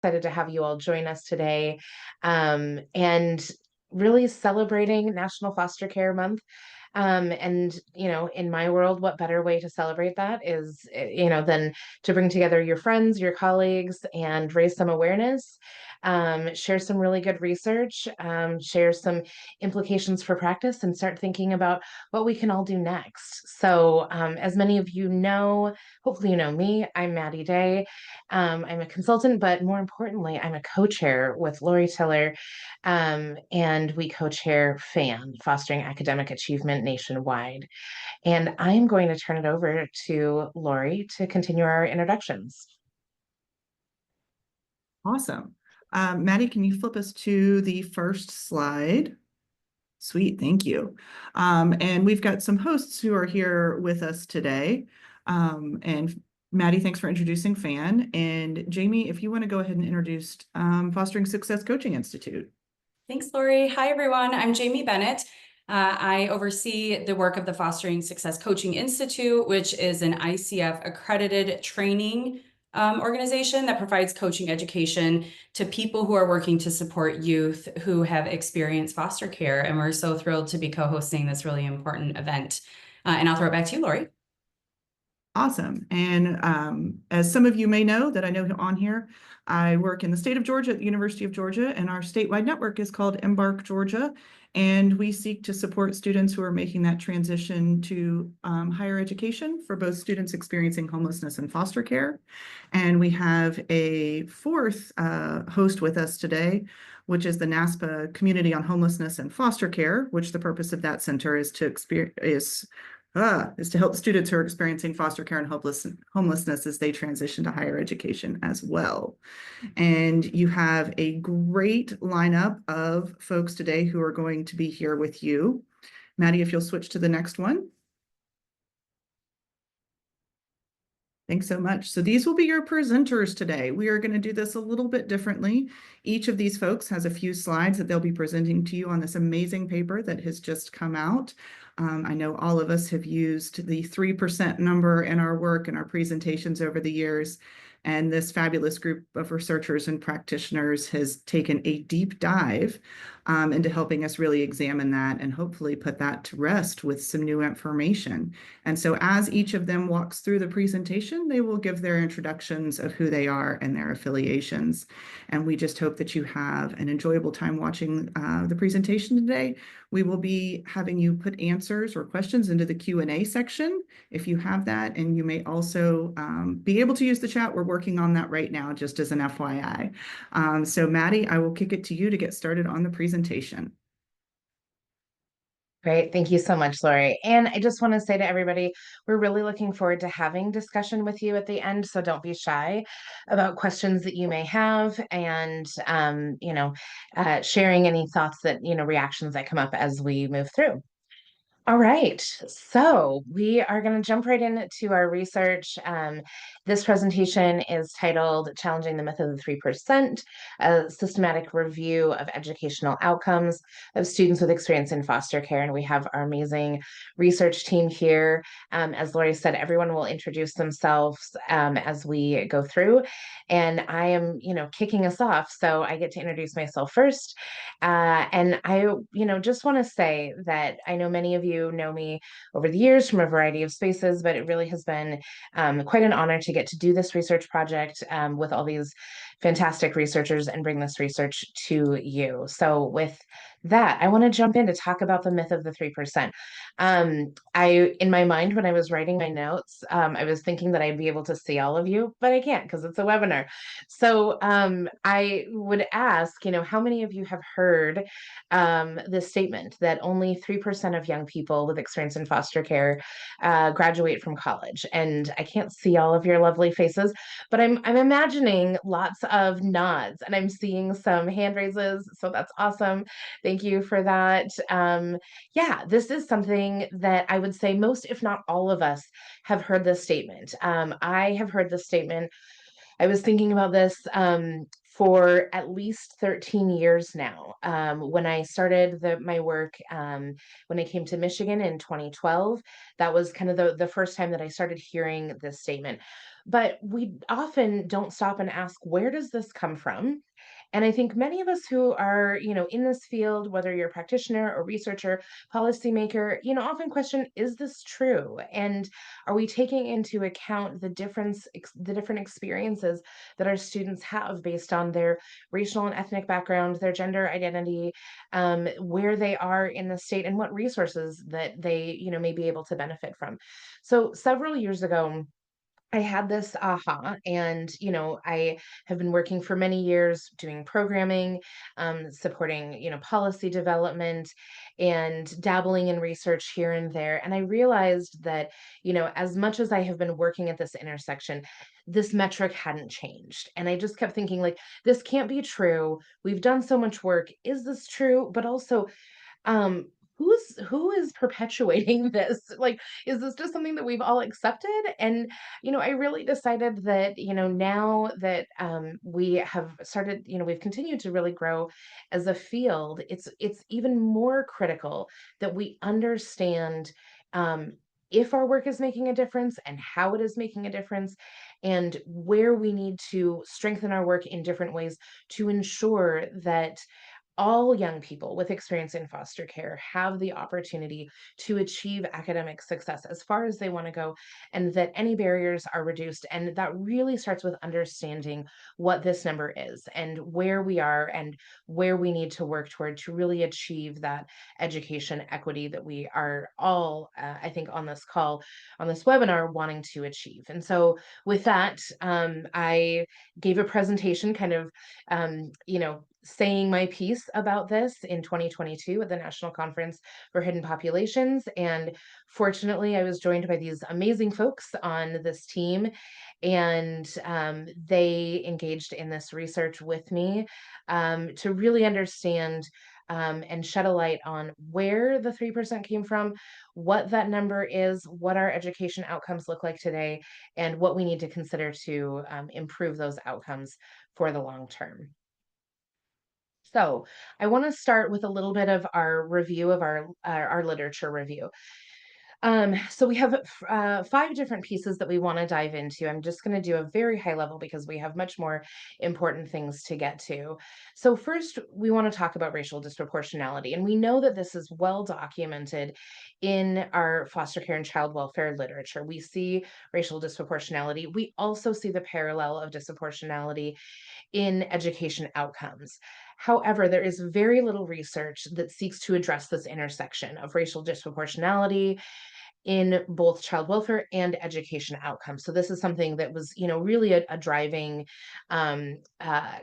excited to have you all join us today, and really celebrating National Foster Care Month. And, in my world, what better way to celebrate that is, than to bring together your friends, your colleagues, and raise some awareness, share some really good research, share some implications for practice, and start thinking about what we can all do next. So, as many of you know, hopefully you know me, I'm Maddy Day. I'm a consultant, but more importantly, I'm a co-chair with Lori Tiller, and we co-chair FAN, Fostering Academic Achievement Nationwide. And I'm going to turn it over to Lori to continue our introductions. Awesome. Maddy, can you flip us to the first slide? Sweet, thank you. And we've got some hosts who are here with us today. And Maddy, thanks for introducing FAN. And Jamie, if you want to go ahead and introduce Fostering Success Coaching Institute. Thanks, Lori. Hi, everyone. I'm Jamie Bennett. I oversee the work of the Fostering Success Coaching Institute, which is an ICF accredited training organization that provides coaching education to people who are working to support youth who have experienced foster care. And we're so thrilled to be co-hosting this really important event. And I'll throw it back to you, Lori. Awesome. And as some of you may know that I know on here, I work in the state of Georgia at the University of Georgia, and our statewide network is called Embark Georgia. And we seek to support students who are making that transition to higher education for both students experiencing homelessness and foster care. And we have a fourth host with us today, which is the NASPA Community on Homelessness and Foster Care, which the purpose of that center is to help students who are experiencing foster care and homelessness as they transition to higher education as well. And you have a great lineup of folks today who are going to be here with you. Maddy, if you'll switch to the next one. Thanks so much. So these will be your presenters today. We are going to do this a little bit differently. Each of these folks has a few slides that they'll be presenting to you on this amazing paper that has just come out. I know all of us have used the 3% number in our work and our presentations over the years. And this fabulous group of researchers and practitioners has taken a deep dive into helping us really examine that and hopefully put that to rest with some new information. And so as each of them walks through the presentation, they will give their introductions of who they are and their affiliations. And we just hope that you have an enjoyable time watching the presentation today. We will be having you put answers or questions into the Q&A section if you have that. And you may also be able to use the chat. We're working on that right now, just as an FYI. So Maddy, I will kick it to you to get started on the presentation. Great. Thank you so much, Lori. And I just want to say to everybody, we're really looking forward to having discussion with you at the end. So don't be shy about questions that you may have and, sharing any thoughts that, reactions that come up as we move through. All right, so we are going to jump right into our research. This presentation is titled Challenging the Myth of the 3%, a systematic review of educational outcomes of students with experience in foster care. And we have our amazing research team here. As Lori said, everyone will introduce themselves as we go through. And I am, kicking us off, so I get to introduce myself first. And I, just want to say that I know many of you know me over the years from a variety of spaces, but it really has been quite an honor to get to do this research project with all these fantastic researchers and bring this research to you. So with that, I want to jump in to talk about the myth of the 3%. In my mind, when I was writing my notes, I was thinking that I'd be able to see all of you, but I can't because it's a webinar. So I would ask, how many of you have heard this statement that only 3% of young people with experience in foster care graduate from college? And I can't see all of your lovely faces, but I'm imagining lots of nods, and I'm seeing some hand raises. So that's awesome. Thank you for that. Yeah, this is something that I would say most, if not all of us, have heard this statement. I have heard this statement. I was thinking about this for at least 13 years now. When I started my work, when I came to Michigan in 2012, that was kind of the first time that I started hearing this statement. But we often don't stop and ask, where does this come from? And I think many of us who are, in this field, whether you're a practitioner or researcher, policymaker, often question, is this true? And are we taking into account the different experiences that our students have based on their racial and ethnic background, their gender identity, where they are in the state, and what resources that they, may be able to benefit from? So several years ago, I had this aha, and I have been working for many years doing programming, supporting policy development, and dabbling in research here and there. And I realized that as much as I have been working at this intersection, this metric hadn't changed, and I just kept thinking, like, this can't be true. We've done so much work. Is this true? But also, um, who is perpetuating this? Like, is this just something that we've all accepted? And, I really decided that, now that we have started, we've continued to really grow as a field, it's even more critical that we understand if our work is making a difference and how it is making a difference, and where we need to strengthen our work in different ways to ensure that all young people with experience in foster care have the opportunity to achieve academic success as far as they want to go, and that any barriers are reduced. And that really starts with understanding what this number is and where we are and where we need to work toward to really achieve that education equity that we are all, I think, on this call, on this webinar, wanting to achieve. And so, with that, I gave a presentation kind of, saying my piece about this in 2022 at the National Conference for Hidden Populations. And fortunately, I was joined by these amazing folks on this team, and they engaged in this research with me to really understand and shed a light on where the 3% came from, what that number is, what our education outcomes look like today, and what we need to consider to improve those outcomes for the long term. So I want to start with a little bit of our review of our literature review. So we have 5 different pieces that we want to dive into. I'm just going to do a very high level because we have much more important things to get to. So first, we want to talk about racial disproportionality, and we know that this is well documented in our foster care and child welfare literature. We see racial disproportionality. We also see the parallel of disproportionality in education outcomes. However, there is very little research that seeks to address this intersection of racial disproportionality in both child welfare and education outcomes. So this is something that was, really a driving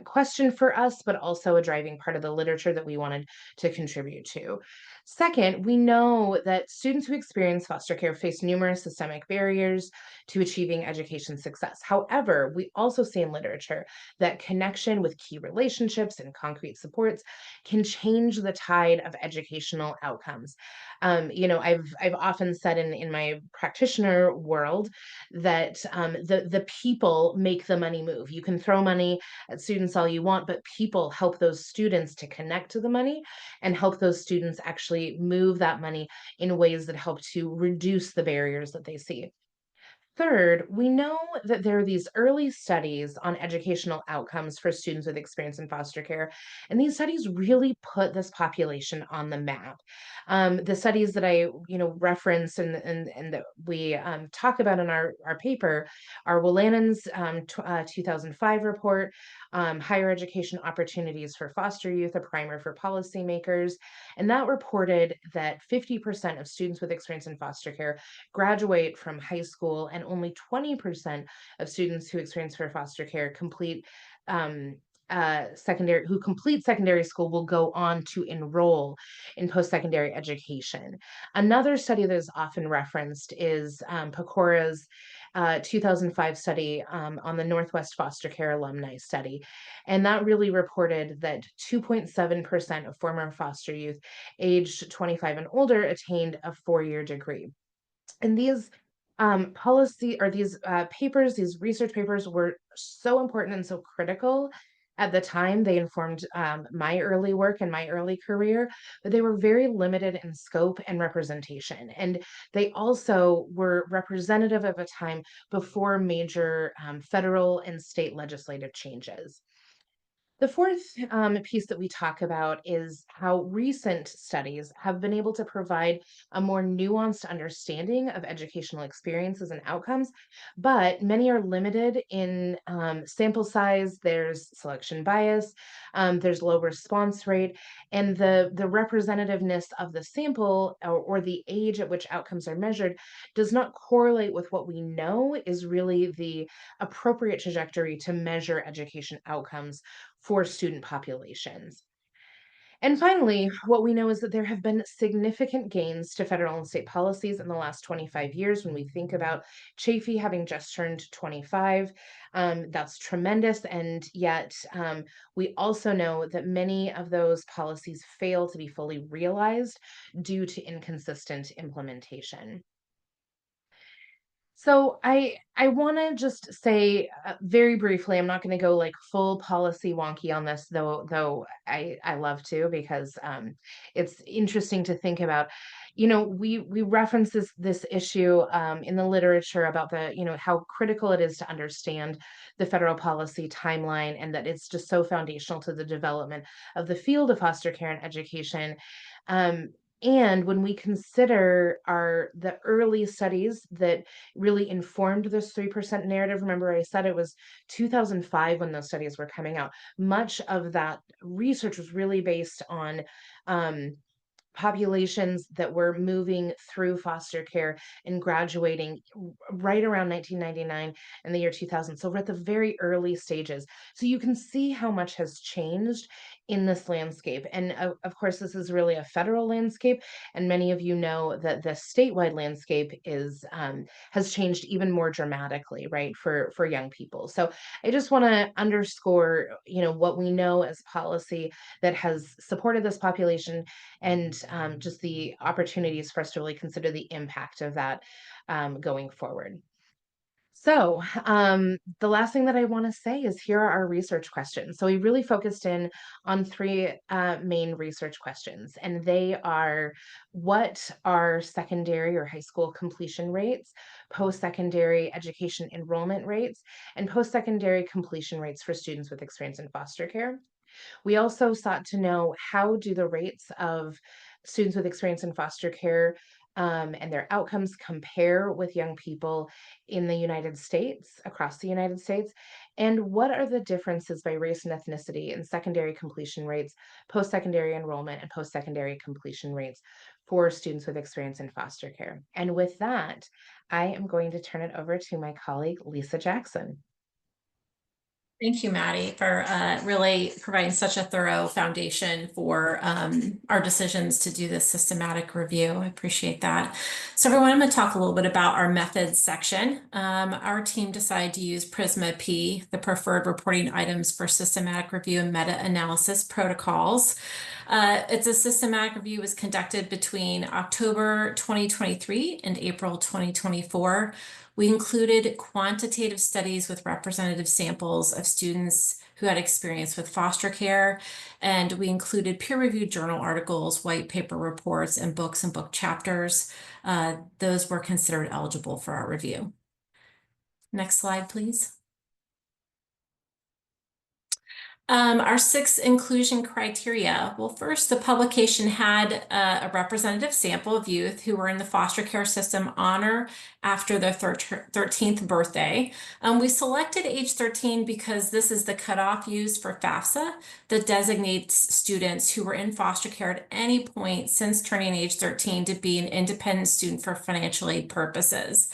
question for us, but also a driving part of the literature that we wanted to contribute to. Second, we know that students who experience foster care face numerous systemic barriers to achieving education success. However, we also see in literature that connection with key relationships and concrete supports can change the tide of educational outcomes. I've often said in my practitioner world that the people make the money move. You can throw money at students all you want, but people help those students to connect to the money and help those students actually move that money in ways that help to reduce the barriers that they see. Third, we know that there are these early studies on educational outcomes for students with experience in foster care, and these studies really put this population on the map. The studies that I, reference and that we talk about in our paper are Willanen's 2005 report, Higher Education Opportunities for Foster Youth, a Primer for Policymakers, and that reported that 50% of students with experience in foster care graduate from high school, and only 20% of students who experience for foster care complete secondary school will go on to enroll in post-secondary education. Another study that is often referenced is Pecora's 2005 study on the Northwest Foster Care Alumni Study. And that really reported that 2.7% of former foster youth aged 25 and older attained a 4-year degree. And these these research papers were so important and so critical At the time, they informed my early work and my early career, but they were very limited in scope and representation. And they also were representative of a time before major federal and state legislative changes. The fourth piece that we talk about is how recent studies have been able to provide a more nuanced understanding of educational experiences and outcomes, but many are limited in sample size. There's selection bias, there's low response rate, and the representativeness of the sample or the age at which outcomes are measured does not correlate with what we know is really the appropriate trajectory to measure education outcomes for student populations. And finally, what we know is that there have been significant gains to federal and state policies in the last 25 years. When we think about Chafee having just turned 25, that's tremendous. And yet, we also know that many of those policies fail to be fully realized due to inconsistent implementation. So I want to just say very briefly, I'm not going to go like full policy wonky on this, though I love to, because it's interesting to think about. You know, we reference this issue in the literature about the, you know, how critical it is to understand the federal policy timeline, and that it's just so foundational to the development of the field of foster care and education. Um, and when we consider the early studies that really informed this 3% narrative. Remember, I said it was 2005 when those studies were coming out. Much of that research was really based on populations that were moving through foster care and graduating right around 1999 and the year 2000. So we're at the very early stages. So you can see how much has changed in this landscape. And of course, this is really a federal landscape. And many of you know that the statewide landscape has changed even more dramatically, right, for young people. So I just want to underscore, you know, what we know as policy that has supported this population, and just the opportunities for us to really consider the impact of that going forward. So the last thing that I want to say is here are our research questions. So we really focused in on three main research questions, and they are: what are secondary or high school completion rates, post-secondary education enrollment rates, and post-secondary completion rates for students with experience in foster care? We also sought to know, how do the rates of students with experience in foster care and their outcomes compare with young people in the United States, across the United States? And what are the differences by race and ethnicity in secondary completion rates, post-secondary enrollment, and post-secondary completion rates for students with experience in foster care? And with that, I am going to turn it over to my colleague, Lisa Jackson. Thank you, Maddy, for really providing such a thorough foundation for our decisions to do this systematic review. I appreciate that. So everyone, I'm going to talk a little bit about our methods section. Our team decided to use Prisma P, the preferred reporting items for systematic review and meta-analysis protocols. It's a systematic review was conducted between October 2023 and April 2024. We included quantitative studies with representative samples of students who had experience with foster care, and we included peer-reviewed journal articles, white paper reports, and books and book chapters. Those were considered eligible for our review. Next slide, please. Our 6 inclusion criteria. Well, first, the publication had a representative sample of youth who were in the foster care system on or after their 13th birthday. We selected age 13 because this is the cutoff used for FAFSA that designates students who were in foster care at any point since turning age 13 to be an independent student for financial aid purposes.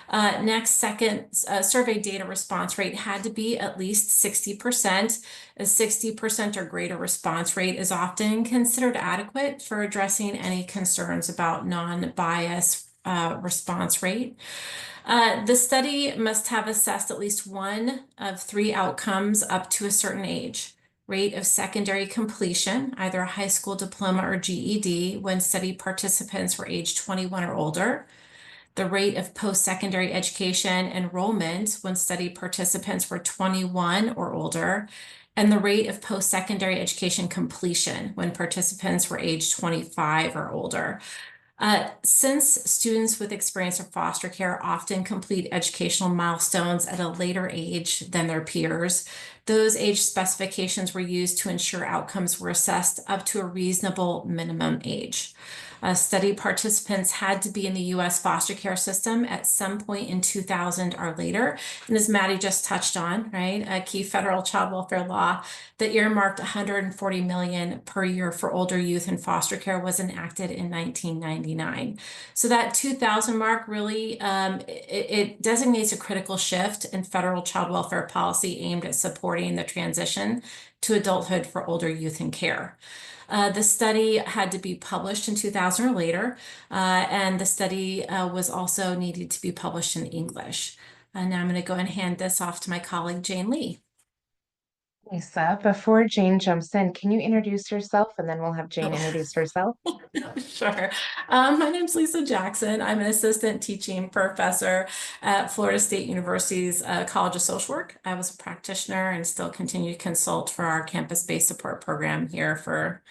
Next, second, survey data response rate had to be at least 60%. A 60% or greater response rate is often considered adequate for addressing any concerns about non-bias response rate. The study must have assessed at least one of 3 outcomes up to a certain age: rate of secondary completion, either a high school diploma or GED, when study participants were age 21 or older; the rate of post-secondary education enrollment when study participants were 21 or older; and the rate of post-secondary education completion when participants were age 25 or older. Since students with experience of foster care often complete educational milestones at a later age than their peers, those age specifications were used to ensure outcomes were assessed up to a reasonable minimum age. Study participants had to be in the U.S. foster care system at some point in 2000 or later. And as Maddy just touched on, right, a key federal child welfare law that earmarked $140 million per year for older youth in foster care was enacted in 1999. So that 2000 mark really, it designates a critical shift in federal child welfare policy aimed at supporting the transition to adulthood for older youth in care. The study had to be published in 2000 or later, and the study was also needed to be published in English. Now I'm going to go and hand this off to my colleague, Jane Lee. Lisa, before Jane jumps in, can you introduce yourself and then we'll have Jane introduce herself? Sure. My name's Lisa Jackson. I'm an assistant teaching professor at Florida State University's College of Social Work. I was a practitioner and still continue to consult for our campus-based support program here for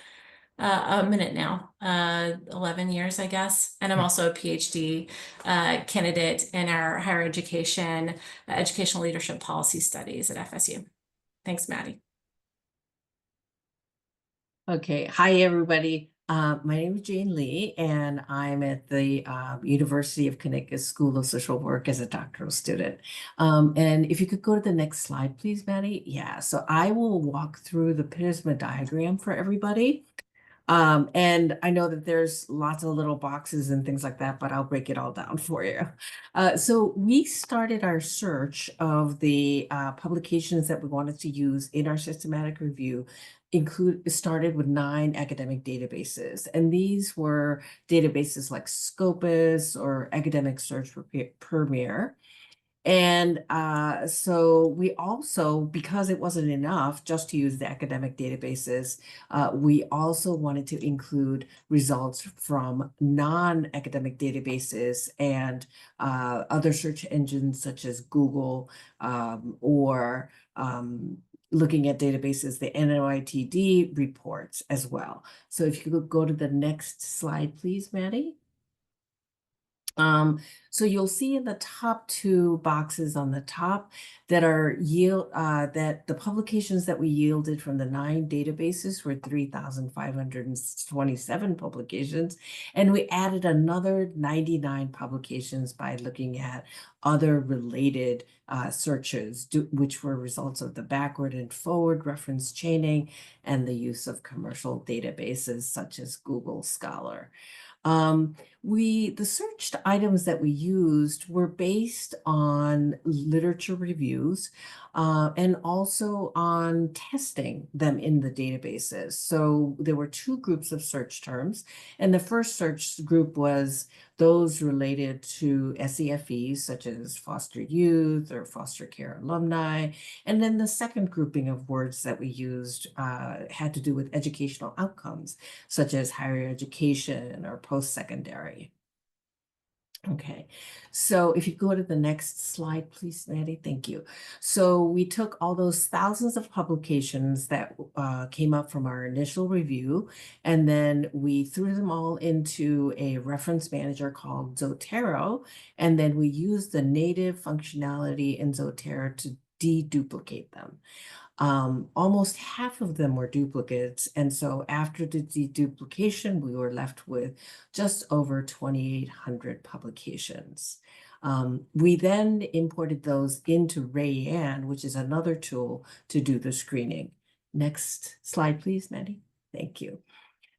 a minute now, 11 years, I guess. And I'm also a PhD candidate in our higher education, educational leadership policy studies at FSU. Thanks, Maddy. Okay, hi everybody. My name is Jane Lee, and I'm at the University of Connecticut School of Social Work as a doctoral student. And if you could go to the next slide, please, Maddy. Yeah, so I will walk through the Pina diagram for everybody. And I know that there's lots of little boxes and things like that, but I'll break it all down for you. So we started our search of the publications that we wanted to use in our systematic review. Started with 9 academic databases, and these were databases like Scopus or Academic Search Premier. And so we also, because it wasn't enough just to use the academic databases, we also wanted to include results from non-academic databases and other search engines such as Google or looking at databases, the NOITD reports as well. So if you could go to the next slide, please, Maddy. So you'll see in the top 2 boxes on the top that are that the publications that we yielded from the 9 databases were 3,527 publications, and we added another 99 publications by looking at other related searches, which were results of the backward and forward reference chaining and the use of commercial databases such as Google Scholar. The searched items that we used were based on literature reviews and also on testing them in the databases. So there were 2 groups of search terms, and the first search group was those related to SEFE, such as foster youth or foster care alumni. And then the second grouping of words that we used had to do with educational outcomes, such as higher education or post-secondary. Okay, so if you go to the next slide, please, Maddy, thank you. So we took all those thousands of publications that came up from our initial review, and then we threw them all into a reference manager called Zotero, and then we used the native functionality in Zotero to deduplicate them. Almost half of them were duplicates, and so after the deduplication, we were left with just over 2,800 publications. We then imported those into Rayan, which is another tool to do the screening. Next slide, please, Maddy. Thank you.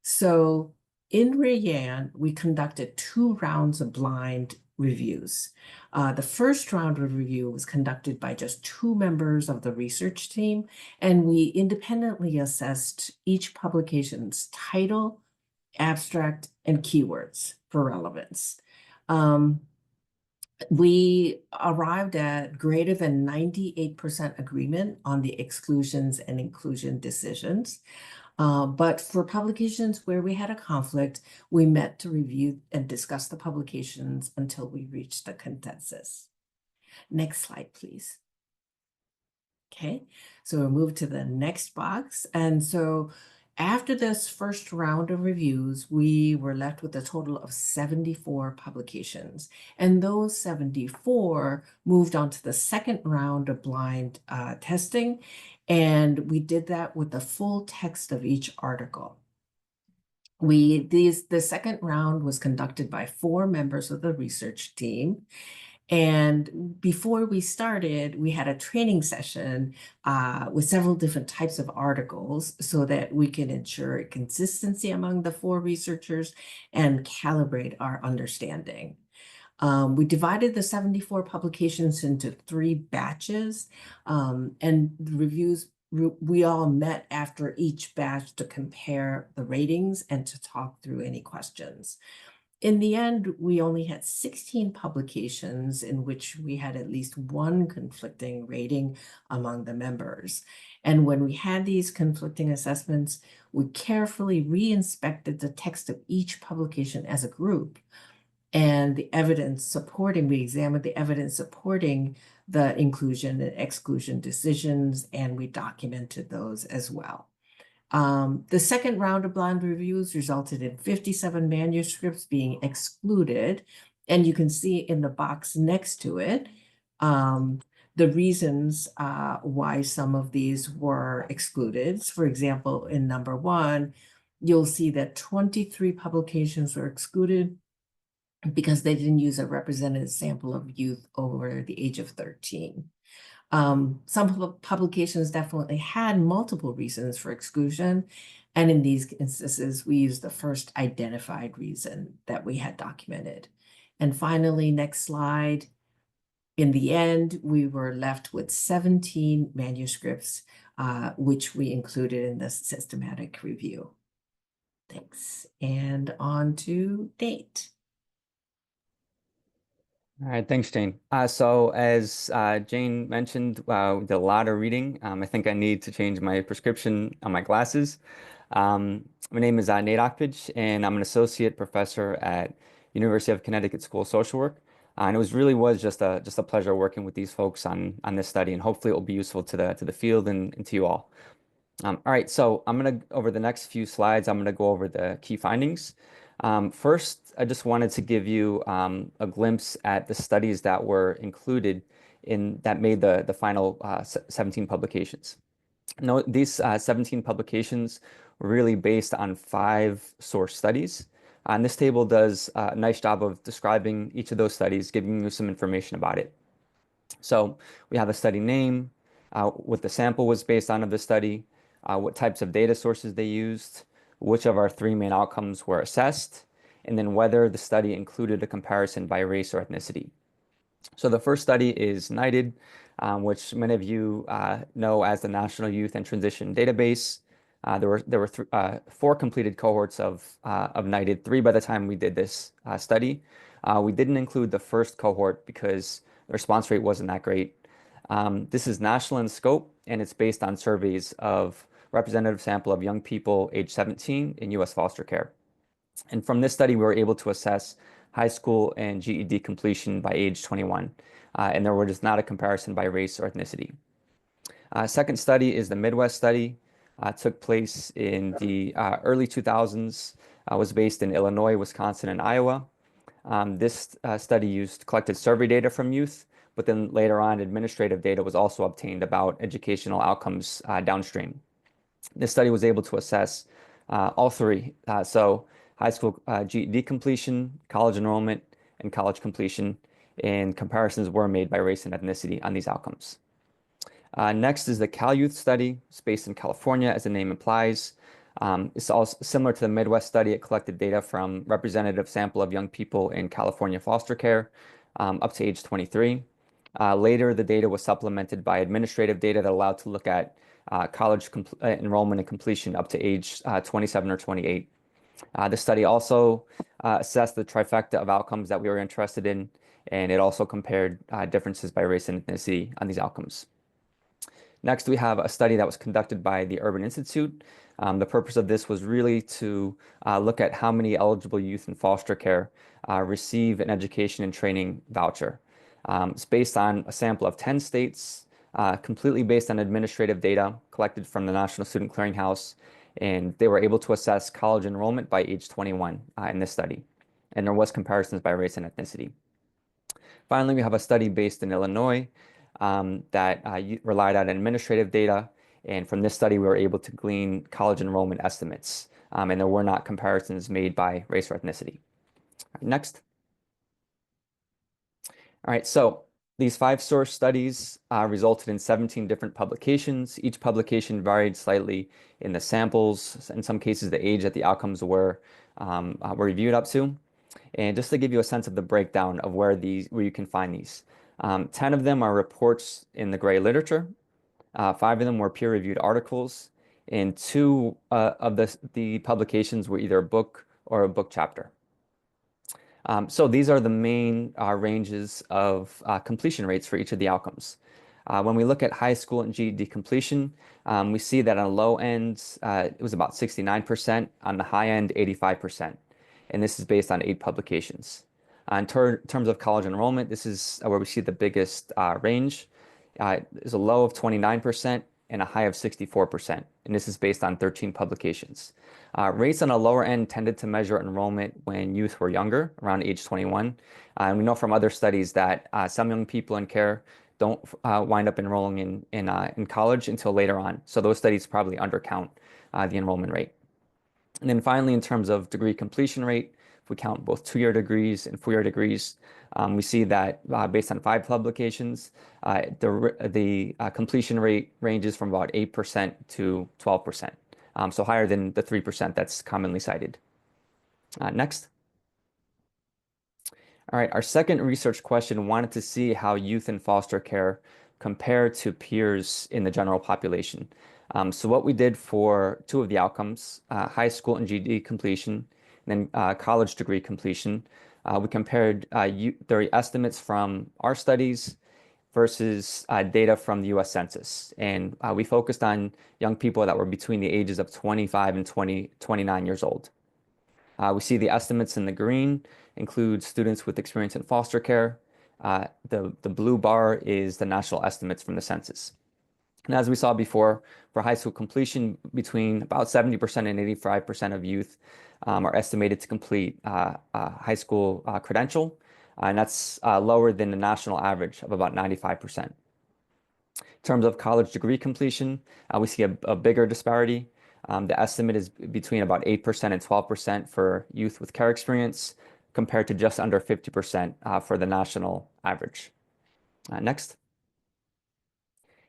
So in Rayan, we conducted 2 rounds of blind reviews. The first round of review was conducted by just 2 members of the research team, and we independently assessed each publication's title, abstract, and keywords for relevance. We arrived at greater than 98% agreement on the exclusions and inclusion decisions. But for publications where we had a conflict, we met to review and discuss the publications until we reached a consensus. Next slide, please. Okay, so we'll move to the next box. And so after this first round of reviews, we were left with a total of 74 publications. And those 74 moved on to the second round of blind testing. And we did that with the full text of each article. The second round was conducted by 4 members of the research team. And before we started, we had a training session with several different types of articles so that we can ensure consistency among the 4 researchers and calibrate our understanding. We divided the 74 publications into 3 batches, and the reviews, we all met after each batch to compare the ratings and to talk through any questions. In the end, we only had 16 publications in which we had at least one conflicting rating among the members. And when we had these conflicting assessments, we carefully re-inspected the text of each publication as a group. And the evidence supporting, we examined the evidence supporting the inclusion and exclusion decisions, and we documented those as well. The second round of blind reviews resulted in 57 manuscripts being excluded. And you can see in the box next to it, the reasons why some of these were excluded. For example, in number 1, you'll see that 23 publications were excluded because they didn't use a representative sample of youth over the age of 13. Some publications definitely had multiple reasons for exclusion, and in these instances, we used the first identified reason that we had documented. And finally, next slide. In the end, we were left with 17 manuscripts, which we included in the systematic review. Thanks. And on to Nate. All right, thanks, Jane. So as Jane mentioned, we did a lot of reading. I think I need to change my prescription on my glasses. My name is Nate Okpych, and I'm an associate professor at University of Connecticut School of Social Work. And it was just a pleasure working with these folks on this study, and hopefully it will be useful to the field and to you all. All right, so over the next few slides, I'm gonna go over the key findings. First, I just wanted to give you a glimpse at the studies that were included that made the final 17 publications. No, these 17 publications were really based on 5 source studies. And this table does a nice job of describing each of those studies, giving you some information about it. So we have a study name, what the sample was based on of the study, what types of data sources they used, which of our 3 main outcomes were assessed, and then whether the study included a comparison by race or ethnicity. So the first study is cited, which many of you know as the National Youth and Transition Database. There were 4 completed cohorts of cited, 3 by the time we did this study. We didn't include the first cohort because the response rate wasn't that great. This is national in scope, and it's based on surveys of representative sample of young people age 17 in U.S. foster care. And from this study, we were able to assess high school and GED completion by age 21. And there was not a comparison by race or ethnicity. Second study is the Midwest study. Took place in the early 2000s, was based in Illinois, Wisconsin, and Iowa. This study collected survey data from youth, but then later on, administrative data was also obtained about educational outcomes downstream. This study was able to assess all 3, so high school GED completion, college enrollment, and college completion, and comparisons were made by race and ethnicity on these outcomes. Next is the Cal Youth study. It's based in California, as the name implies. It's also similar to the Midwest study. It collected data from representative sample of young people in California foster care up to age 23. Later, the data was supplemented by administrative data that allowed to look at college enrollment and completion up to age 27 or 28. The study also assessed the trifecta of outcomes that we were interested in, and it also compared differences by race and ethnicity on these outcomes. Next, we have a study that was conducted by the Urban Institute. The purpose of this was really to look at how many eligible youth in foster care receive an education and training voucher. It's based on a sample of 10 states completely based on administrative data collected from the National Student Clearinghouse, and they were able to assess college enrollment by age 21 in this study. And there was comparisons by race and ethnicity. Finally, we have a study based in Illinois that relied on administrative data. And from this study, we were able to glean college enrollment estimates. And there were not comparisons made by race or ethnicity. Next. All right, so these 5 source studies resulted in 17 different publications. Each publication varied slightly in the samples, in some cases the age that the outcomes were reviewed up to. And just to give you a sense of the breakdown of where you can find these. 10 of them are reports in the gray literature. 5 of them were peer-reviewed articles, and 2 of the publications were either a book or a book chapter. So these are the main ranges of completion rates for each of the outcomes. When we look at high school and GED completion, we see that on the low end, it was about 69%, on the high end, 85%. And this is based on 8 publications. In terms of college enrollment, this is where we see the biggest range. There's a low of 29% and a high of 64%, and this is based on 13 publications. Rates on the lower end tended to measure enrollment when youth were younger, around age 21. And we know from other studies that some young people in care don't wind up enrolling in college until later on. So those studies probably undercount the enrollment rate. And then finally, in terms of degree completion rate, if we count both 2-year degrees and 4-year degrees, we see that based on 5 publications, the completion rate ranges from about 8% to 12%, so higher than the 3% that's commonly cited. Next. All right, our second research question wanted to see how youth in foster care compare to peers in the general population. So what we did for 2 of the outcomes, high school and GED completion, and then college degree completion, we compared their estimates from our studies versus data from the US Census. And we focused on young people that were between the ages of 25 and 29 years old. We see the estimates in the green include students with experience in foster care. The blue bar is the national estimates from the census. And as we saw before, for high school completion, between about 70% and 85% of youth are estimated to complete a high school credential, and that's lower than the national average of about 95%. In terms of college degree completion, we see a bigger disparity. The estimate is between about 8% and 12% for youth with care experience, compared to just under 50% for the national average. Next.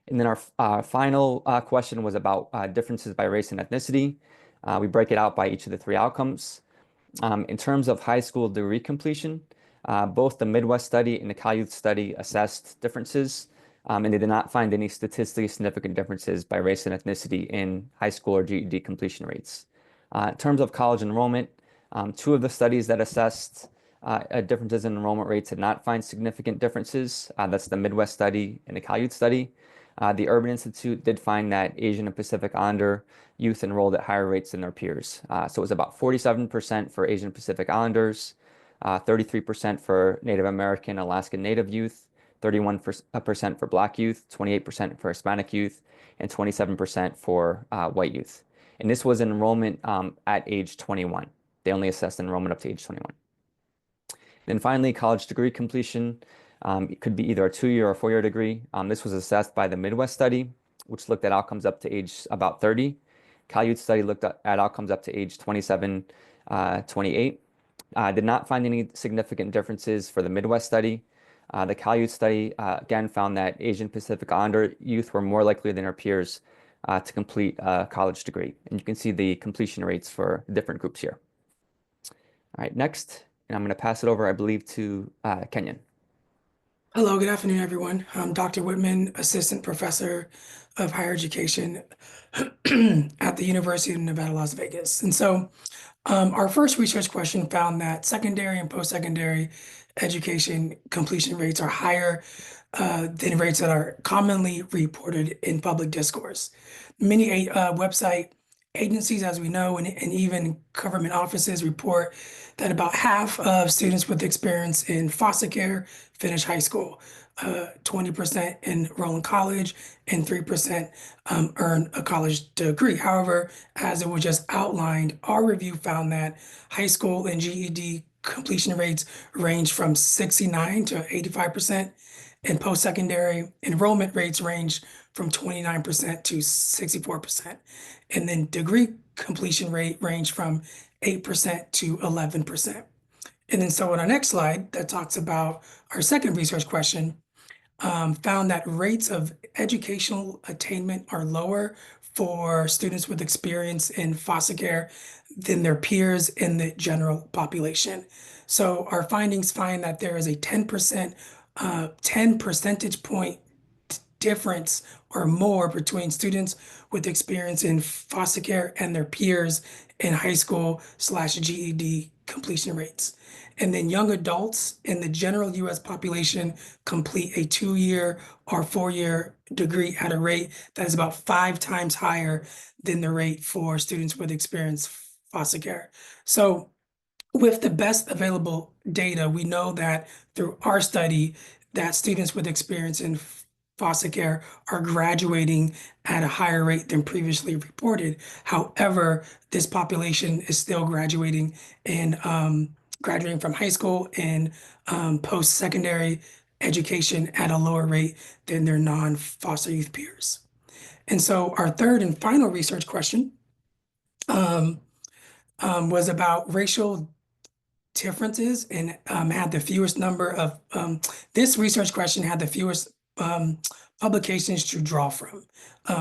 And then our final question was about differences by race and ethnicity. We break it out by each of the 3 outcomes. In terms of high school degree completion, both the Midwest study and the Cal Youth study assessed differences, and they did not find any statistically significant differences by race and ethnicity in high school or GED completion rates. In terms of college enrollment, 2 of the studies that assessed differences in enrollment rates did not find significant differences. That's the Midwest study and the Cal Youth study. The Urban Institute did find that Asian and Pacific Islander youth enrolled at higher rates than their peers. So it was about 47% for Asian Pacific Islanders, 33% for Native American, Alaskan Native youth, 31% for Black youth, 28% for Hispanic youth, and 27% for white youth. And this was enrollment at age 21. They only assessed enrollment up to age 21. Then finally, college degree completion. It could be either a 2-year or 4-year degree. This was assessed by the Midwest study, which looked at outcomes up to age about 30. Cal Youth study looked at outcomes up to age 27, 28. Did not find any significant differences for the Midwest study. The Cal Youth study, again, found that Asian Pacific Islander youth were more likely than their peers to complete a college degree. And you can see the completion rates for different groups here. All right, next, and I'm going to pass it over, I believe, to Kenyon. Hello, good afternoon, everyone. I'm Dr. Whitman, Assistant Professor of Higher Education at the University of Nevada, Las Vegas. And so our first research question found that secondary and post-secondary education completion rates are higher than rates that are commonly reported in public discourse. Many website agencies, as we know, and even government offices report that about half of students with experience in foster care finish high school. 20% enroll in college, and 3% earn a college degree. However, as it was just outlined, our review found that high school and GED completion rates range from 69 to 85%, and post-secondary enrollment rates range from 29% to 64%. And then degree completion rate range from 8% to 11%. And then so on our next slide that talks about our second research question, found that rates of educational attainment are lower for students with experience in foster care than their peers in the general population. So our findings find that there is a 10 percentage point difference or more between students with experience in foster care and their peers in high school / GED completion rates. And then young adults in the general US population complete a 2-year or 4-year degree at a rate that is about 5 times higher than the rate for students with experience foster care. So with the best available data, we know that through our study that students with experience in foster care are graduating at a higher rate than previously reported. However, this population is still graduating from high school and post-secondary education at a lower rate than their non-foster youth peers. And so our third and final research question was about racial differences and had the fewest number of, this research question had the fewest publications to draw from.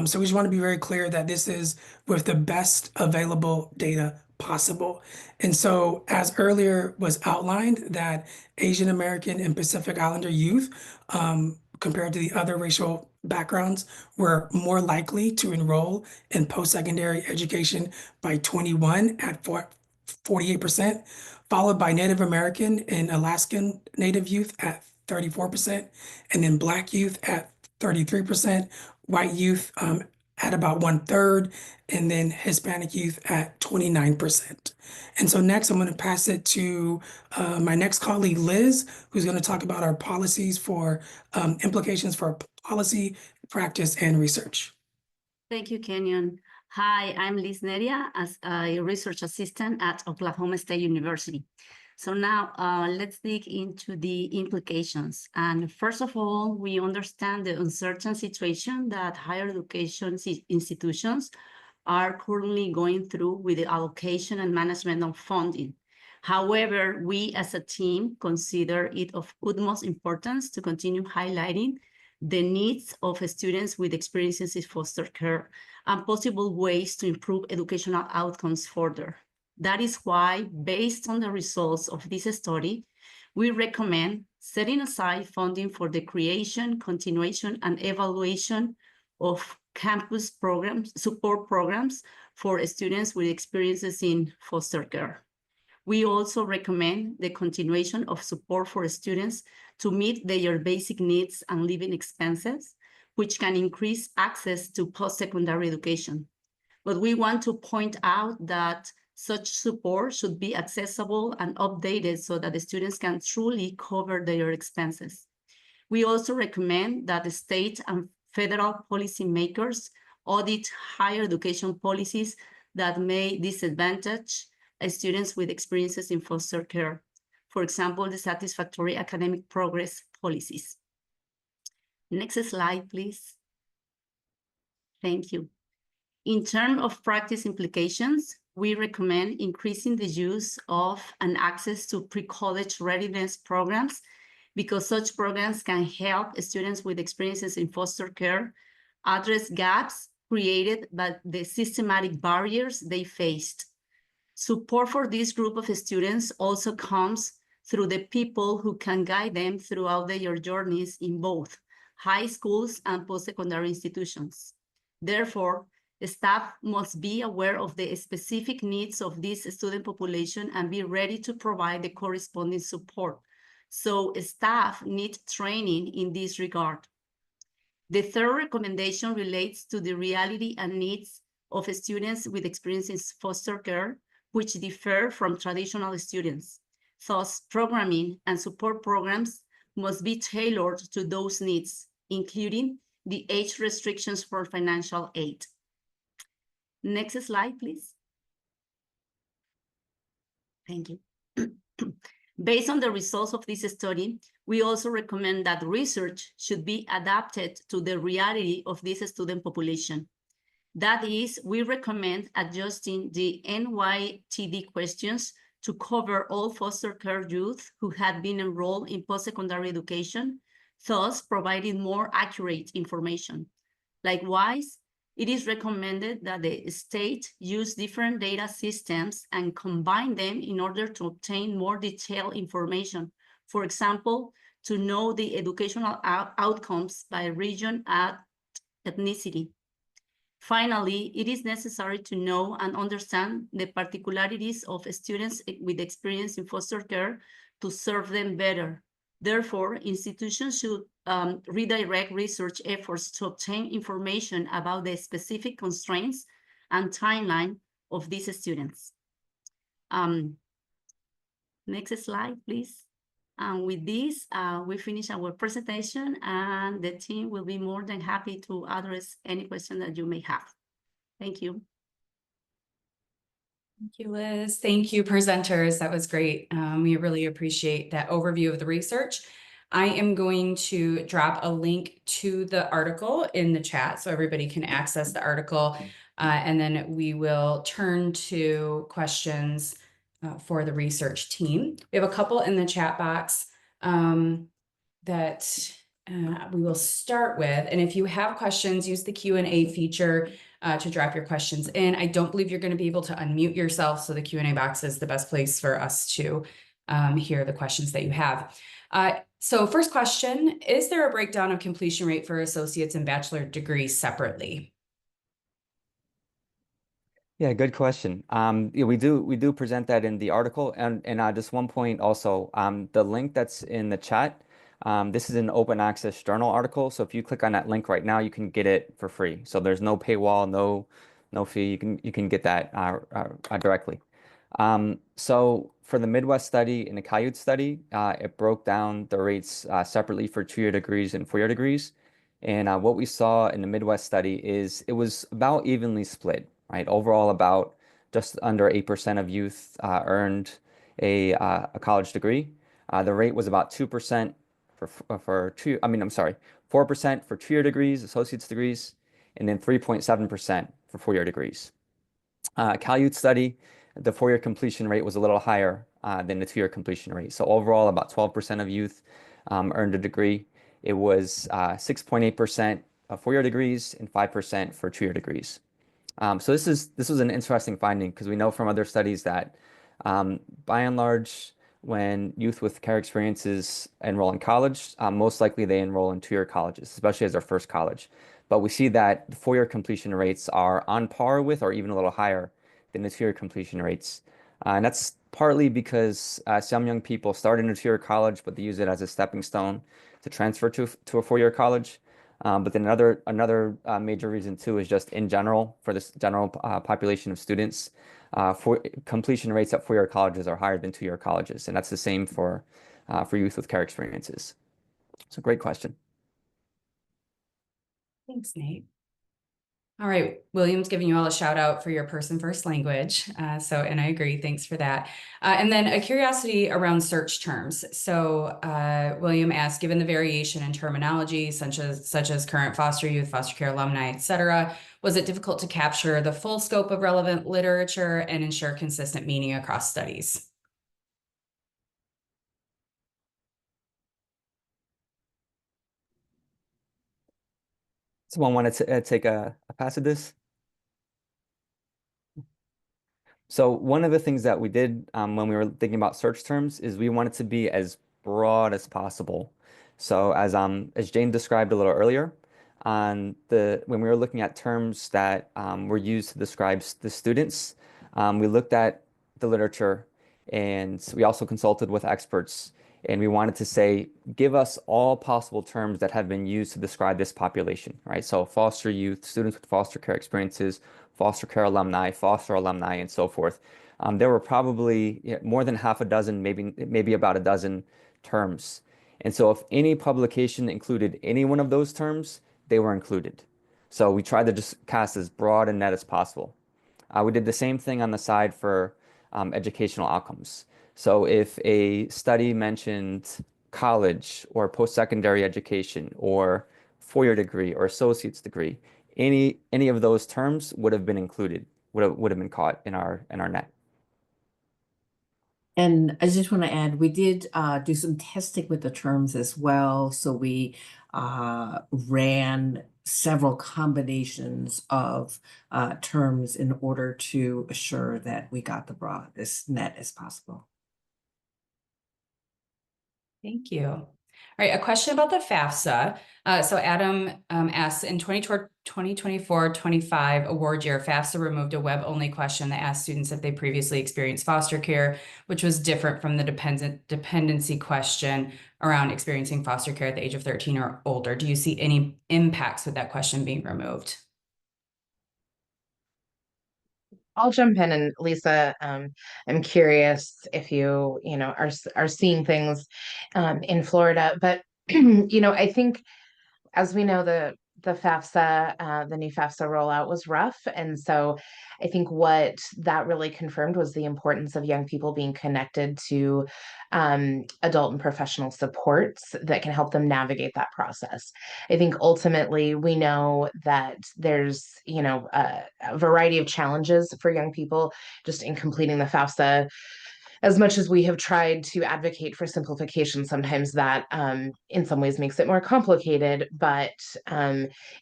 So we just want to be very clear that this is with the best available data possible. And so as earlier was outlined, that Asian American and Pacific Islander youth, compared to the other racial backgrounds, were more likely to enroll in post-secondary education by 21 at 48%, followed by Native American and Alaskan Native youth at 34%, and then Black youth at 33%, white youth at about 1/3, and then Hispanic youth at 29%. And so next, I'm going to pass it to my next colleague, Liz, who's going to talk about our policies for implications for policy, practice, and research. Thank you, Kenyon. Hi, I'm Liz Neria as a research assistant at Oklahoma State University. So now let's dig into the implications. And first of all, we understand the uncertain situation that higher education institutions are currently going through with the allocation and management of funding. However, we as a team consider it of utmost importance to continue highlighting the needs of students with experiences in foster care and possible ways to improve educational outcomes further. That is why, based on the results of this study, we recommend setting aside funding for the creation, continuation, and evaluation of campus programs, support programs for students with experiences in foster care. We also recommend the continuation of support for students to meet their basic needs and living expenses, which can increase access to post-secondary education. But we want to point out that such support should be accessible and updated so that the students can truly cover their expenses. We also recommend that the state and federal policymakers audit higher education policies that may disadvantage students with experiences in foster care. For example, the satisfactory academic progress policies. Next slide, please. Thank you. In terms of practice implications, we recommend increasing the use of and access to pre-college readiness programs because such programs can help students with experiences in foster care address gaps created by the systematic barriers they faced. Support for this group of students also comes through the people who can guide them throughout their journeys in both high schools and post-secondary institutions. Therefore, staff must be aware of the specific needs of this student population and be ready to provide the corresponding support. So staff need training in this regard. The third recommendation relates to the reality and needs of students with experience in foster care, which differ from traditional students. Thus, programming and support programs must be tailored to those needs, including the age restrictions for financial aid. Next slide, please. Thank you. Based on the results of this study, we also recommend that research should be adapted to the reality of this student population. That is, we recommend adjusting the NYTD questions to cover all foster care youth who had been enrolled in post-secondary education, thus providing more accurate information. Likewise, it is recommended that the state use different data systems and combine them in order to obtain more detailed information. For example, to know the educational outcomes by region and ethnicity. Finally, it is necessary to know and understand the particularities of students with experience in foster care to serve them better. Therefore, institutions should redirect research efforts to obtain information about the specific constraints and timeline of these students. Next slide, please. And with this, we finish our presentation, and the team will be more than happy to address any question that you may have. Thank you. Thank you, Liz. Thank you, presenters. That was great. We really appreciate that overview of the research. I am going to drop a link to the article in the chat so everybody can access the article, and then we will turn to questions for the research team. We have a couple in the chat box that we will start with. And if you have questions, use the Q&A feature to drop your questions in. I don't believe you're going to be able to unmute yourself, so the Q&A box is the best place for us to hear the questions that you have. So first question, is there a breakdown of completion rate for associates and bachelor degrees separately? Yeah, good question. Yeah, we do present that in the article, and just one point also, the link that's in the chat, this is an open access journal article. So if you click on that link right now, you can get it for free. So there's no paywall, no fee. You can get that directly. So for the Midwest study and the Cited study, it broke down the rates separately for 2-year degrees and 4-year degrees. And what we saw in the Midwest study is it was about evenly split, right? Overall, about just under 8% of youth earned a college degree. The rate was about 2% for 4% for 2-year degrees, associate's degrees, and then 3.7% for 4-year degrees. Cited study, the 4-year completion rate was a little higher than the 2-year completion rate. So overall, about 12% of youth earned a degree. It was 6.8% of 4-year degrees and 5% for 2-year degrees. So this was an interesting finding because we know from other studies that by and large, when youth with care experiences enroll in college, most likely they enroll in 2-year colleges, especially as their first college. But we see that the 4-year completion rates are on par with or even a little higher than the 2-year completion rates. And that's partly because some young people start in a 2-year college, but they use it as a stepping stone to transfer to a 4-year college. But then another major reason too is just in general, for this general population of students, for completion rates at 4-year colleges are higher than 2-year colleges, and that's the same for youth with care experiences. So great question. Thanks, Nate. All right, William's giving you all a shout out for your person first language. And I agree, thanks for that. And then a curiosity around search terms. So William asked, given the variation in terminology, such as current foster youth, foster care alumni, et cetera, was it difficult to capture the full scope of relevant literature and ensure consistent meaning across studies? Someone wanted to take a pass at this? So one of the things that we did when we were thinking about search terms is we wanted to be as broad as possible. So as Jane described a little earlier, when we were looking at terms that were used to describe the students, we looked at the literature and we also consulted with experts. And we wanted to say, give us all possible terms that have been used to describe this population, right? So foster youth, students with foster care experiences, foster care alumni, foster alumni, and so forth. There were probably more than half a dozen, maybe about a dozen terms. And so if any publication included any one of those terms, they were included. So we tried to just cast as broad a net as possible. We did the same thing on the side for educational outcomes. So if a study mentioned college or post-secondary education or four-year degree or associate's degree, any of those terms would have been included, would have been caught in our net. And I just want to add, we did do some testing with the terms as well. So we ran several combinations of terms in order to assure that we got the broadest net as possible. Thank you. All right, a question about the FAFSA. So Adam asks, in 2024-25 award year, FAFSA removed a web-only question that asked students if they previously experienced foster care, which was different from the dependency question around experiencing foster care at the age of 13 or older. Do you see any impacts with that question being removed? I'll jump in, and Lisa, I'm curious if you are seeing things in Florida, but I think, as we know, the FAFSA, the new FAFSA rollout was rough. And so I think what that really confirmed was the importance of young people being connected to adult and professional supports that can help them navigate that process. I think ultimately we know that there's, a variety of challenges for young people just in completing the FAFSA. As much as we have tried to advocate for simplification, sometimes that in some ways makes it more complicated, but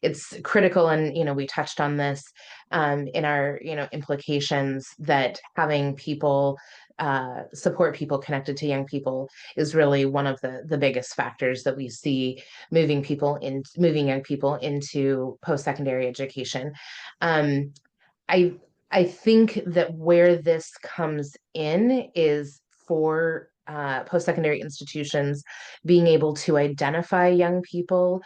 it's critical. And, we touched on this in our, implications that having people support people connected to young people is really one of the biggest factors that we see moving young people into post-secondary education. I I think that where this comes in is for post-secondary institutions being able to identify young people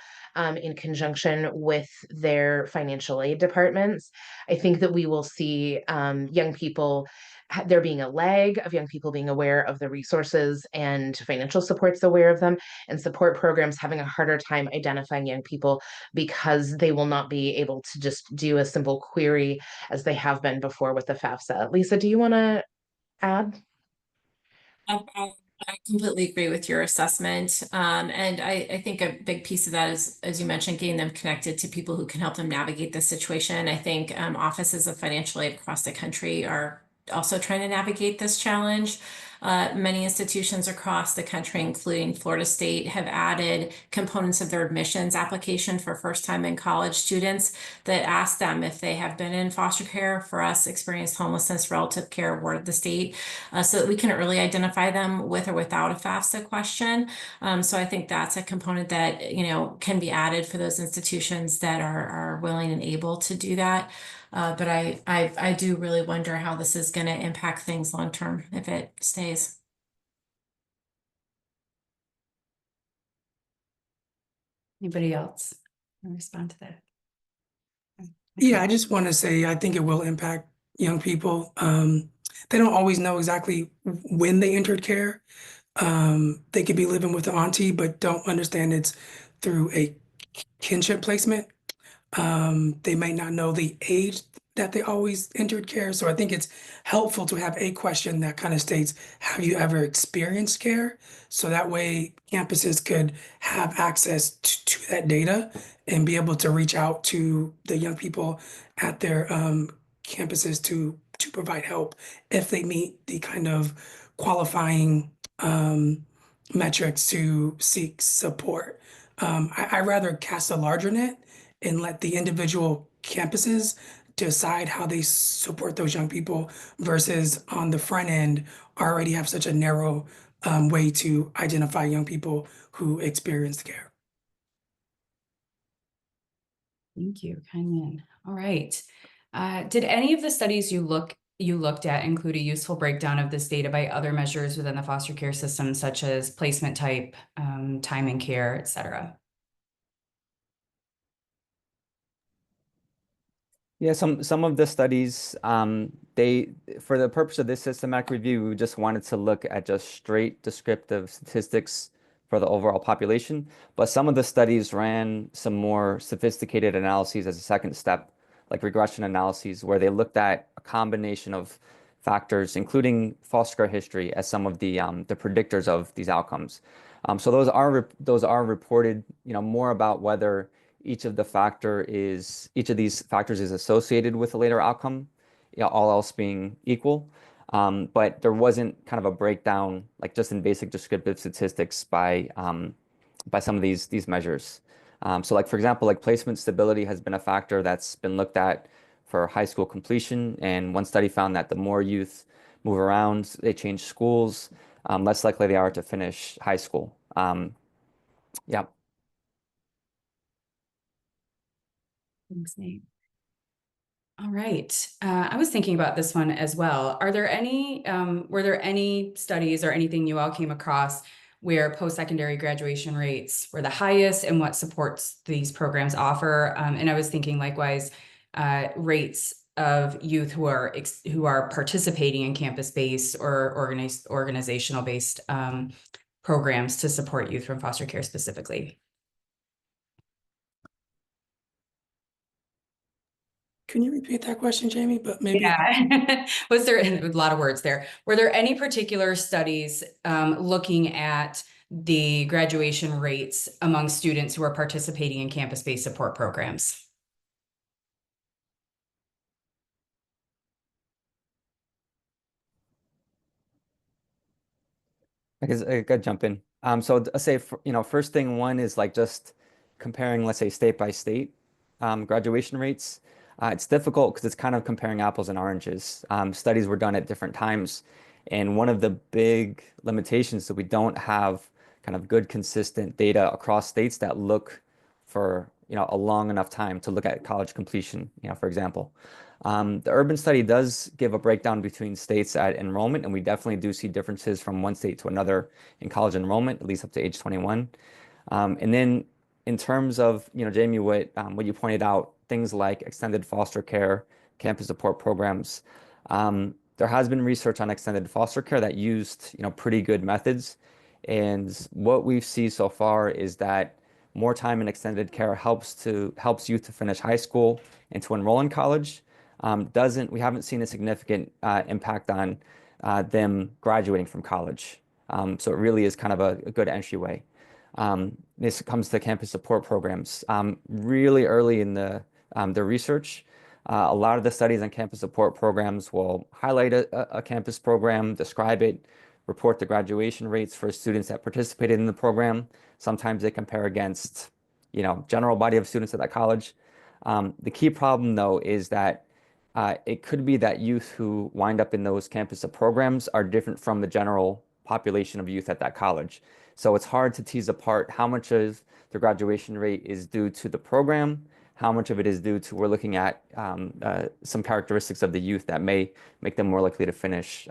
in conjunction with their financial aid departments. I think that we will see young people, there being a lag of young people being aware of the resources and financial supports, aware of them, and support programs having a harder time identifying young people because they will not be able to just do a simple query as they have been before with the FAFSA. Lisa, do you want to add? I completely agree with your assessment. And I think a big piece of that is, as you mentioned, getting them connected to people who can help them navigate this situation. I think offices of financial aid across the country are also trying to navigate this challenge. Many institutions across the country, including Florida State, have added components of their admissions application for first-time in college students that ask them if they have been in foster care, for us, experienced homelessness, relative care, awarded the state, so that we can early identify them with or without a FAFSA question. So I think that's a component that, can be added for those institutions that are willing and able to do that. But I do really wonder how this is going to impact things long term if it stays. Anybody else want to respond to that? Yeah, I just want to say I think it will impact young people. They don't always know exactly when they entered care. They could be living with an auntie, but don't understand it's through a kinship placement. They might not know the age that they always entered care. So I think it's helpful to have a question that kind of states, have you ever experienced care? So that way campuses could have access to that data and be able to reach out to the young people at their campuses to provide help if they meet the kind of qualifying metrics to seek support. I rather cast a larger net and let the individual campuses decide how they support those young people versus on the front end already have such a narrow way to identify young people who experience care. Thank you, Kenyon. All right. Did any of the studies you looked at include a useful breakdown of this data by other measures within the foster care system, such as placement type, time and care, et cetera? Yeah, some of the studies, for the purpose of this systematic review, we just wanted to look at just straight descriptive statistics for the overall population. But some of the studies ran some more sophisticated analyses as a second step, like regression analyses, where they looked at a combination of factors, including foster care history, as some of the predictors of these outcomes. So those are reported, more about whether each of these factors is associated with a later outcome, all else being equal. But there wasn't kind of a breakdown, like just in basic descriptive statistics by some of these measures. So like, for example, like placement stability has been a factor that's been looked at for high school completion. And one study found that the more youth move around, they change schools, less likely they are to finish high school. Yeah. Thanks, Nate. All right. I was thinking about this one as well. Were there any studies or anything you all came across where post-secondary graduation rates were the highest and what supports these programs offer? And I was thinking likewise, rates of youth who are participating in campus-based or organizational-based programs to support youth from foster care specifically. Can you repeat that question, Jamie? But maybe. Yeah. Was there a lot of words there? Were there any particular studies looking at the graduation rates among students who are participating in campus-based support programs? I guess I could jump in. So let's say, first thing one is like just comparing, let's say, state by state graduation rates. It's difficult because it's kind of comparing apples and oranges. Studies were done at different times. And one of the big limitations that we don't have kind of good, consistent data across states that look for, a long enough time to look at college completion, for example. The urban study does give a breakdown between states at enrollment, and we definitely do see differences from one state to another in college enrollment, at least up to age 21. And then in terms of, Jamie, what you pointed out, things like extended foster care, campus support programs, there has been research on extended foster care that used, pretty good methods. And what we've seen so far is that more time in extended care helps youth to finish high school and to enroll in college. We haven't seen a significant impact on them graduating from college. So it really is kind of a good entryway. This comes to campus support programs. Really early in the research, a lot of the studies on campus support programs will highlight a campus program, describe it, report the graduation rates for students that participated in the program. Sometimes they compare against, general body of students at that college. The key problem, though, is that it could be that youth who wind up in those campus programs are different from the general population of youth at that college. So it's hard to tease apart how much of the graduation rate is due to the program, how much of it is due to we're looking at some characteristics of the youth that may make them more likely to finish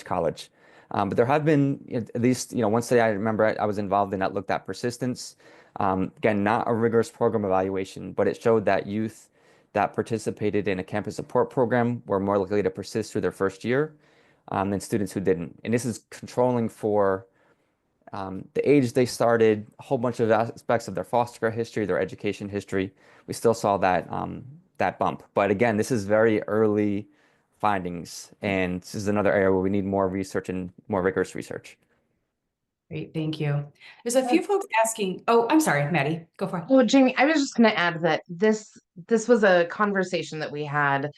college. But there have been, at least, one study I remember I was involved in that looked at persistence. Again, not a rigorous program evaluation, but it showed that youth that participated in a campus support program were more likely to persist through their first year than students who didn't. And this is controlling for the age they started, a whole bunch of aspects of their foster care history, their education history. We still saw that bump. But again, this is very early findings, and this is another area where we need more research and more rigorous research. Great, thank you. There's a few folks asking. Oh, I'm sorry, Maddy, go for it. Well, Jamie, I was just going to add that this was a conversation that we had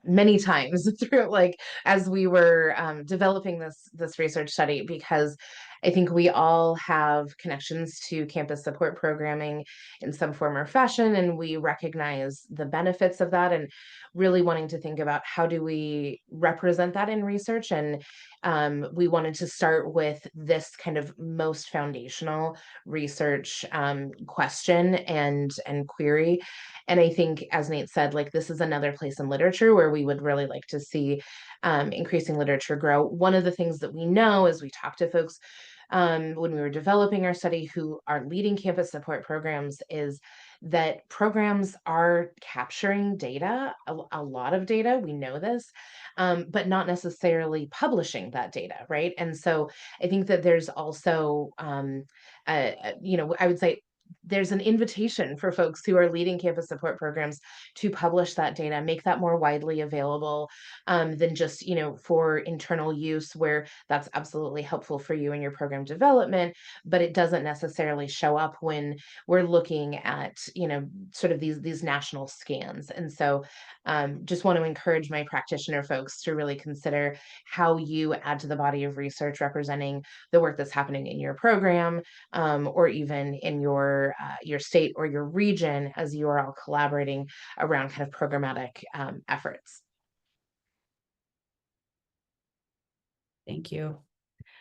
many times through, like, as we were developing this research study, because I think we all have connections to campus support programming in some form or fashion, and we recognize the benefits of that, and really wanting to think about how do we represent that in research. And we wanted to start with this kind of most foundational research question and query. And I think, as Nate said, like, this is another place in literature where we would really like to see increasing literature grow. One of the things that we know as we talk to folks when we were developing our study who are leading campus support programs is that programs are capturing data, a lot of data, we know this, but not necessarily publishing that data, right? And so I think that there's also, you know, I would say there's an invitation for folks who are leading campus support programs to publish that data, make that more widely available, than just, you know, for internal use, where that's absolutely helpful for you in your program development, but it doesn't necessarily show up when we're looking at, you know, sort of these national scans. And so just want to encourage my practitioner folks to really consider how you add to the body of research representing the work that's happening in your program, or even in your state or your region, as you are all collaborating around kind of programmatic efforts. Thank you.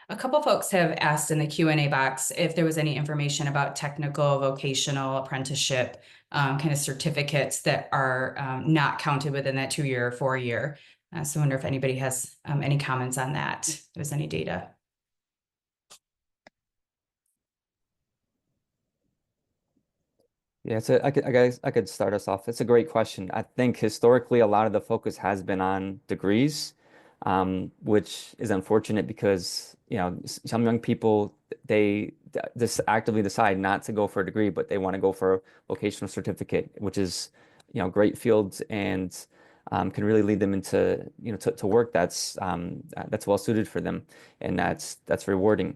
A couple folks have asked in the Q&A box if there was any information about technical, vocational, apprenticeship, kind of certificates that are not counted within that 2-year or 4-year. So I wonder if anybody has any comments on that, if there's any data. Yeah, so I guess I could start us off. It's a great question. I think historically a lot of the focus has been on degrees, which is unfortunate because, you know, some young people, they just actively decide not to go for a degree, but they want to go for a vocational certificate, which is, you know, great fields and can really lead them into, you know, to work that's well suited for them, and that's rewarding.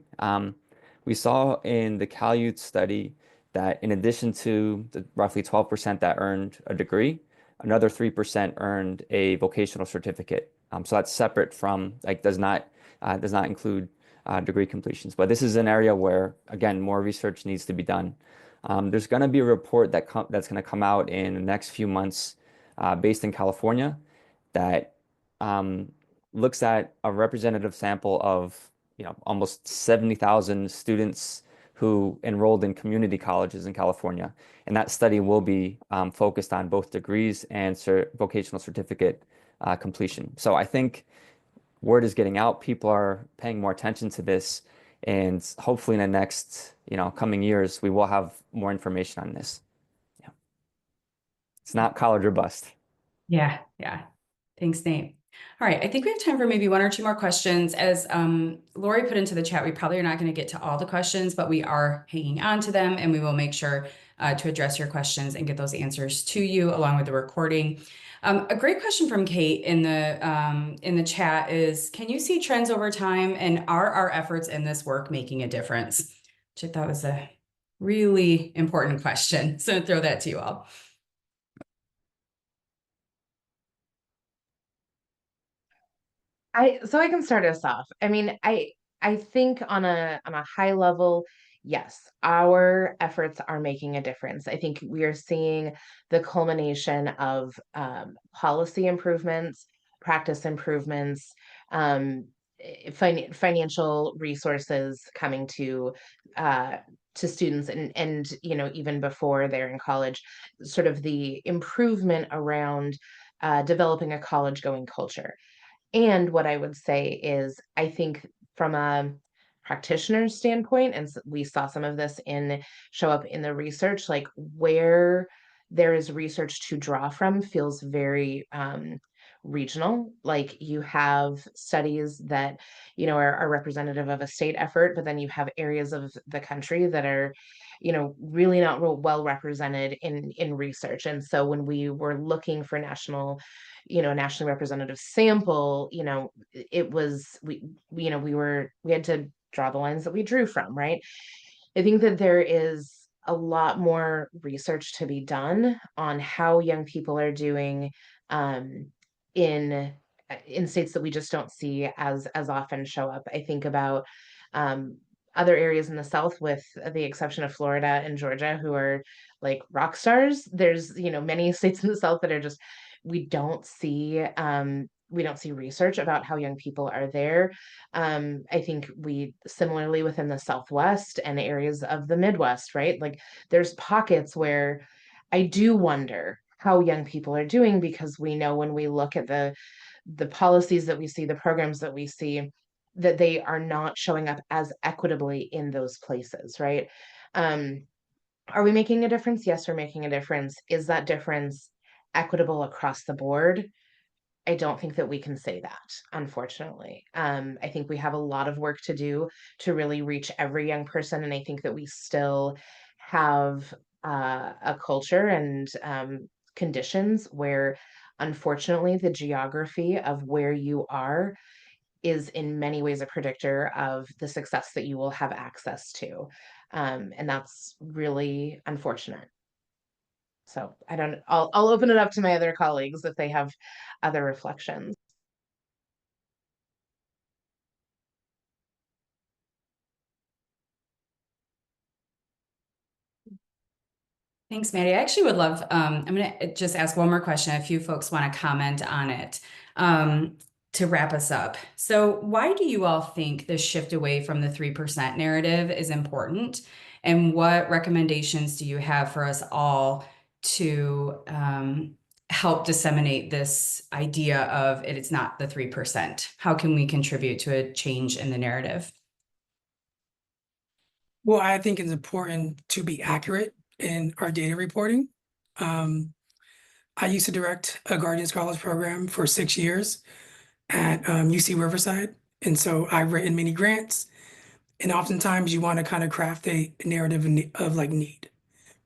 We saw in the Cal Youth study that in addition to the roughly 12% that earned a degree, another 3% earned a vocational certificate. So that's separate from, like, does not include degree completions. But this is an area where, again, more research needs to be done. There's going to be a report that's going to come out in the next few months, based in California, that looks at a representative sample of, you know, almost 70,000 students who enrolled in community colleges in California. And that study will be focused on both degrees and vocational certificate completion. So I think word is getting out. People are paying more attention to this. And hopefully in the next, you know, coming years, we will have more information on this. Yeah. It's not college or bust. Yeah. Thanks, Nate. All right, I think we have time for maybe 1 or 2 more questions. As Lori put into the chat, we probably are not going to get to all the questions, but we are hanging on to them, and we will make sure to address your questions and get those answers to you along with the recording. A great question from Kate in the chat is, can you see trends over time, and are our efforts in this work making a difference? Which I thought was a really important question. So I'll throw that to you all. So I can start us off. I mean, I think on a high level, yes, our efforts are making a difference. I think we are seeing the culmination of policy improvements, practice improvements, financial resources coming to students, and you know, even before they're in college, sort of the improvement around developing a college going culture. And what I would say is, I think from a practitioner's standpoint, and we saw some of this show up in the research, like where there is research to draw from feels very regional. Like you have studies that, you know, are representative of a state effort, but then you have areas of the country that are, you know, really not real well represented in research. And so when we were looking for nationally representative sample, you know, it was, we had to draw the lines that we drew from, right? I think that there is a lot more research to be done on how young people are doing in states that we just don't see as often show up. I think about other areas in the South, with the exception of Florida and Georgia, who are like rock stars. There's, you know, many states in the South that are just, we don't see research about how young people are there. I think we similarly within the Southwest and areas of the Midwest, right? Like there's pockets where I do wonder how young people are doing, because we know when we look at the policies that we see, the programs that we see, that they are not showing up as equitably in those places, right? Are we making a difference? Yes, we're making a difference. Is that difference equitable across the board? I don't think that we can say that, unfortunately. I think we have a lot of work to do to really reach every young person, and I think that we still have a culture and conditions where, unfortunately, the geography of where you are is in many ways a predictor of the success that you will have access to. And that's really unfortunate. So I'll open it up to my other colleagues if they have other reflections. Thanks, Maddy. I actually would love, I'm going to just ask one more question. A few folks want to comment on it to wrap us up. So why do you all think this shift away from the 3% narrative is important? And what recommendations do you have for us all to help disseminate this idea of it's not the 3%? How can we contribute to a change in the narrative? Well, I think it's important to be accurate in our data reporting. I used to direct a Guardian Scholars Program for 6 years at UC Riverside. And so I've written many grants. And oftentimes you want to kind of craft a narrative of like need.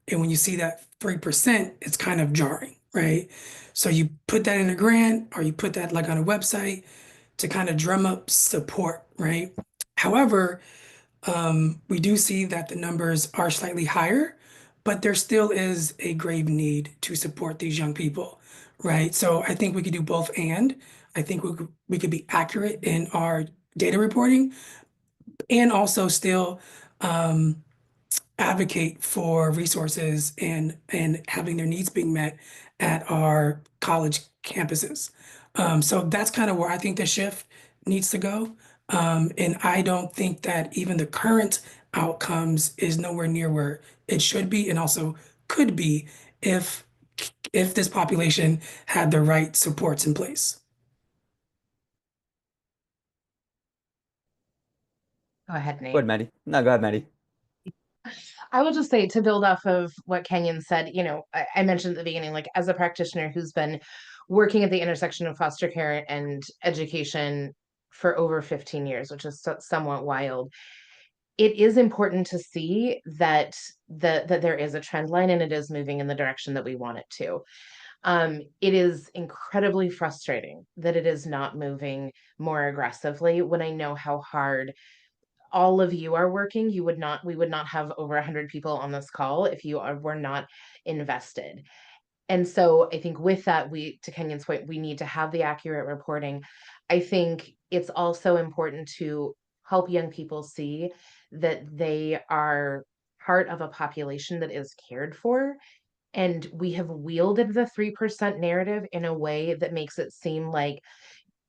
And when you see that 3%, it's kind of jarring, right? So you put that in a grant or you put that like on a website to kind of drum up support, right? However, we do see that the numbers are slightly higher, but there still is a grave need to support these young people, right? So I think we could do both, and I think we could be accurate in our data reporting and also still advocate for resources and having their needs being met at our college campuses. So that's kind of where I think the shift needs to go. And I don't think that even the current outcomes is nowhere near where it should be and also could be if this population had the right supports in place. Go ahead, Go Nate. ahead, Maddy. No, go ahead, Maddy. I will just say, to build off of what Kenyon said, I mentioned at the beginning, like, as a practitioner who's been working at the intersection of foster care and education for over 15 years, which is somewhat wild. It is important to see that there is a trend line and it is moving in the direction that we want it to. It is incredibly frustrating that it is not moving more aggressively when I know how hard all of you are working. We would not have over 100 people on this call if were not invested. And so I think with that, to Kenyon's point, we need to have the accurate reporting. I think it's also important to help young people see that they are part of a population that is cared for. And we have wielded the 3% narrative in a way that makes it seem like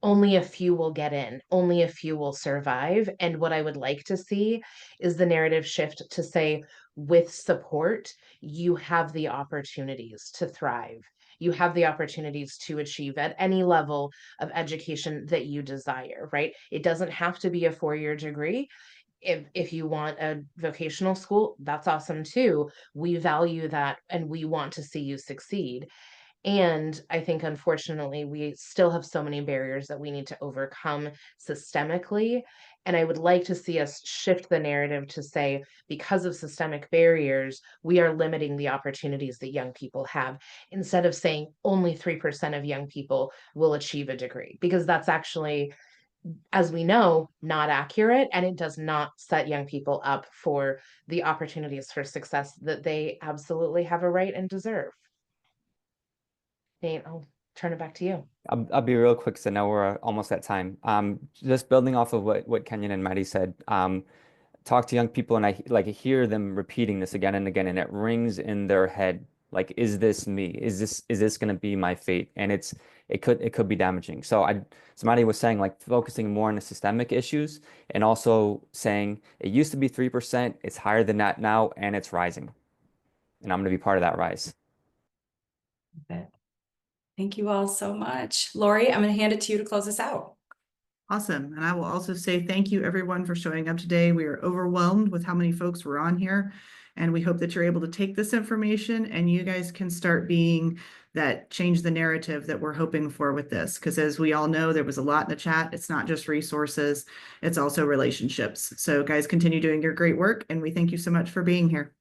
only a few will get in, only a few will survive. And what I would like to see is the narrative shift to say, with support, you have the opportunities to thrive. You have the opportunities to achieve at any level of education that you desire, right? It doesn't have to be a 4-year degree. If you want a vocational school, that's awesome too. We value that and we want to see you succeed. And I think, unfortunately, we still have so many barriers that we need to overcome systemically. And I would like to see us shift the narrative to say, because of systemic barriers, we are limiting the opportunities that young people have, instead of saying only 3% of young people will achieve a degree, because that's actually, as we know, not accurate. And it does not set young people up for the opportunities for success that they absolutely have a right and deserve. Nate, I'll turn it back to you. I'll be real quick, so now we're almost at time. Just building off of what Kenyon and Maddy said, talk to young people and I hear them repeating this again and again, and it rings in their head. Like, is this me? Is this going to be my fate? And it could be damaging. So Maddy was saying, like, focusing more on the systemic issues and also saying it used to be 3%, it's higher than that now, and it's rising. And I'm going to be part of that rise. Thank you all so much. Lori, I'm going to hand it to you to close us out. Awesome. And I will also say thank you everyone for showing up today. We are overwhelmed with how many folks were on here. And we hope that you're able to take this information and you guys can start being that change the narrative that we're hoping for with this. Because as we all know, there was a lot in the chat. It's not just resources, it's also relationships. So guys, continue doing your great work. And we thank you so much for being here.